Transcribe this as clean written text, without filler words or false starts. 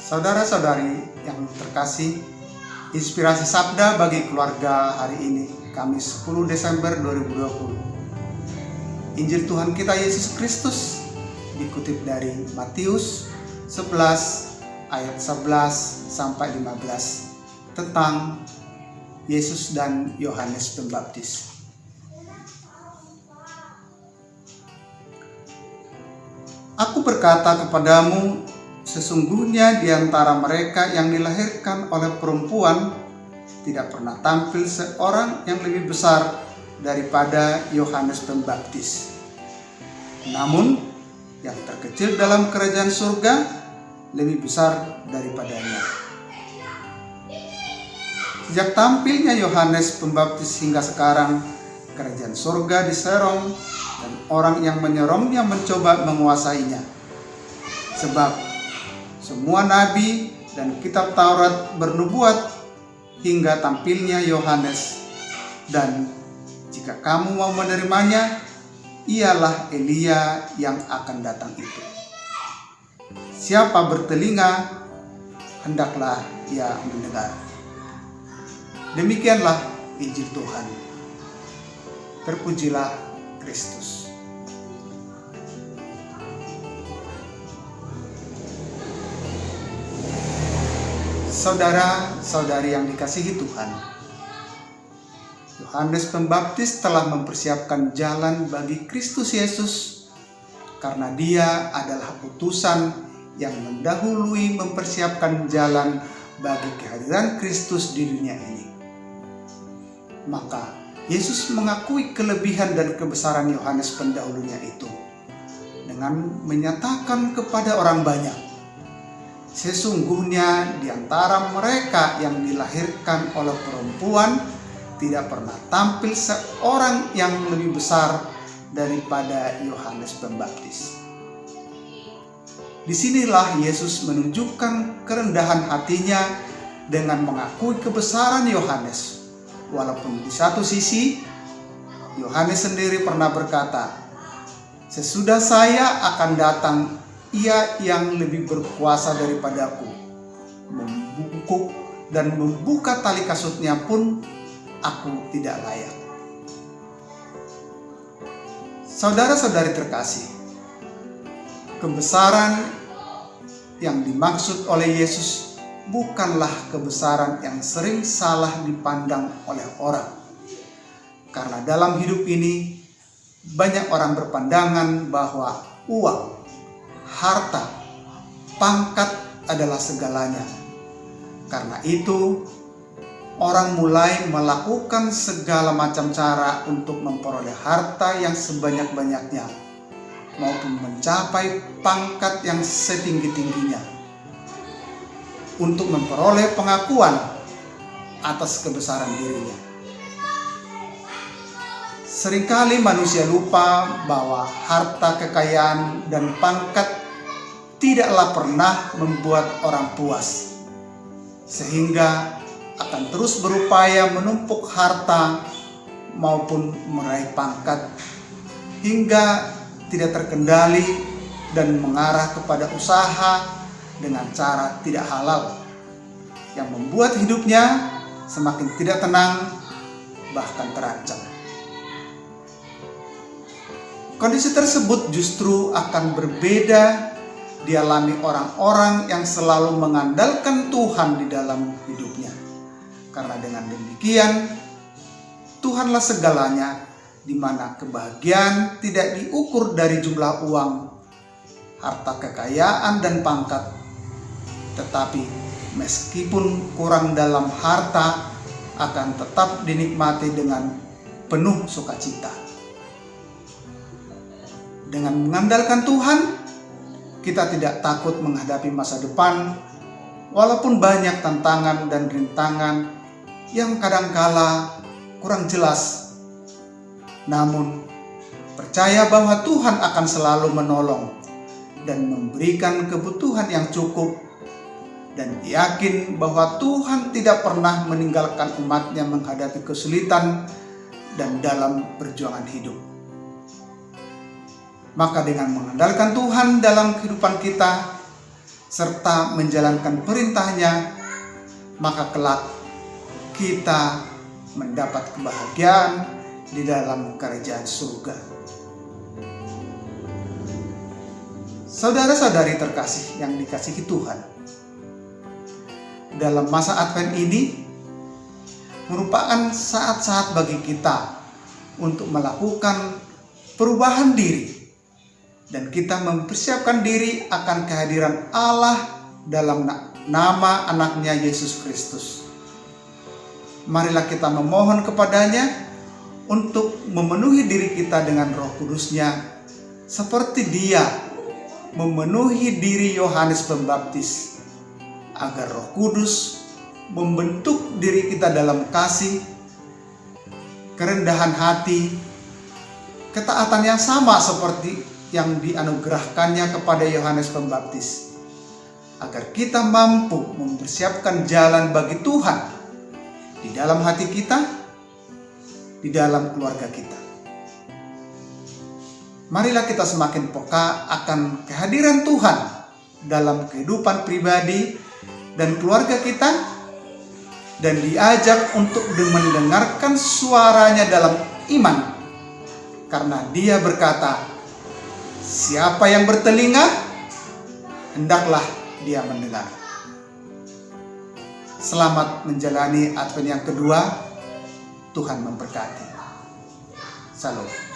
Saudara-saudari yang terkasih, inspirasi sabda bagi keluarga hari ini, Kamis 10 Desember 2020. Injil Tuhan kita Yesus Kristus dikutip dari Matius 11 ayat 11 sampai 15 tentang Yesus dan Yohanes Pembaptis. Aku berkata kepadamu, sesungguhnya di antara mereka yang dilahirkan oleh perempuan tidak pernah tampil seorang yang lebih besar daripada Yohanes Pembaptis. Namun, yang terkecil dalam kerajaan surga lebih besar daripadanya. Sejak tampilnya Yohanes Pembaptis hingga sekarang, kerajaan surga diserong dan orang yang menyerongnya mencoba menguasainya. Sebab semua nabi dan kitab Taurat bernubuat hingga tampilnya Yohanes, dan jika kamu mau menerimanya, ialah Elia yang akan datang itu. Siapa bertelinga, hendaklah ia mendengar. Demikianlah Injil Tuhan. Terpujilah Kristus. Saudara-saudari yang dikasihi Tuhan, Yohanes Pembaptis telah mempersiapkan jalan bagi Kristus Yesus karena dia adalah utusan yang mendahului mempersiapkan jalan bagi kehadiran Kristus di dunia ini. Maka Yesus mengakui kelebihan dan kebesaran Yohanes pendahulunya itu dengan menyatakan kepada orang banyak, sesungguhnya di antara mereka yang dilahirkan oleh perempuan tidak pernah tampil seorang yang lebih besar daripada Yohanes Pembaptis. Disinilah Yesus menunjukkan kerendahan hatinya dengan mengakui kebesaran Yohanes. Walaupun di satu sisi, Yohanes sendiri pernah berkata, sesudah saya akan datang ia yang lebih berkuasa daripadaku, membungkuk dan membuka tali kasutnya pun aku tidak layak. Saudara-saudari terkasih, kebesaran yang dimaksud oleh Yesus bukanlah kebesaran yang sering salah dipandang oleh orang. Karena dalam hidup ini banyak orang berpandangan bahwa uang, harta, pangkat adalah segalanya. Karena itu, orang mulai melakukan segala macam cara untuk memperoleh harta yang sebanyak-banyaknya maupun mencapai pangkat yang setinggi-tingginya untuk memperoleh pengakuan atas kebesaran dirinya. Seringkali manusia lupa bahwa harta, kekayaan, dan pangkat tidaklah pernah membuat orang puas, sehingga akan terus berupaya menumpuk harta maupun meraih pangkat hingga tidak terkendali dan mengarah kepada usaha dengan cara tidak halal yang membuat hidupnya semakin tidak tenang, bahkan terancam. Kondisi tersebut justru akan berbeda dialami orang-orang yang selalu mengandalkan Tuhan di dalam hidupnya. Karena dengan demikian, Tuhanlah segalanya, di mana kebahagiaan tidak diukur dari jumlah uang, harta kekayaan, dan pangkat. Tetapi meskipun kurang dalam harta, akan tetap dinikmati dengan penuh sukacita. Dengan mengandalkan Tuhan, kita tidak takut menghadapi masa depan, walaupun banyak tantangan dan rintangan yang kadangkala kurang jelas. Namun, percaya bahwa Tuhan akan selalu menolong dan memberikan kebutuhan yang cukup, dan yakin bahwa Tuhan tidak pernah meninggalkan umatnya menghadapi kesulitan dan dalam perjuangan hidup. Maka dengan mengandalkan Tuhan dalam kehidupan kita, serta menjalankan perintahnya, maka kelak kita mendapat kebahagiaan di dalam kerajaan surga. Saudara-saudari terkasih yang dikasihi Tuhan, dalam masa Advent ini merupakan saat-saat bagi kita untuk melakukan perubahan diri, dan kita mempersiapkan diri akan kehadiran Allah dalam nama anaknya Yesus Kristus. Marilah kita memohon kepadanya untuk memenuhi diri kita dengan Roh Kudus-Nya, seperti Dia memenuhi diri Yohanes Pembaptis, agar Roh Kudus membentuk diri kita dalam kasih, kerendahan hati, ketaatan yang sama seperti yang dianugerahkannya kepada Yohanes Pembaptis, agar kita mampu mempersiapkan jalan bagi Tuhan di dalam hati kita, di dalam keluarga kita. Marilah kita semakin peka akan kehadiran Tuhan dalam kehidupan pribadi dan keluarga kita, dan diajak untuk mendengarkan suaranya dalam iman, karena Dia berkata, "Siapa yang bertelinga, hendaklah dia mendengar." Selamat menjalani Advent yang kedua. Tuhan memberkati. Salam.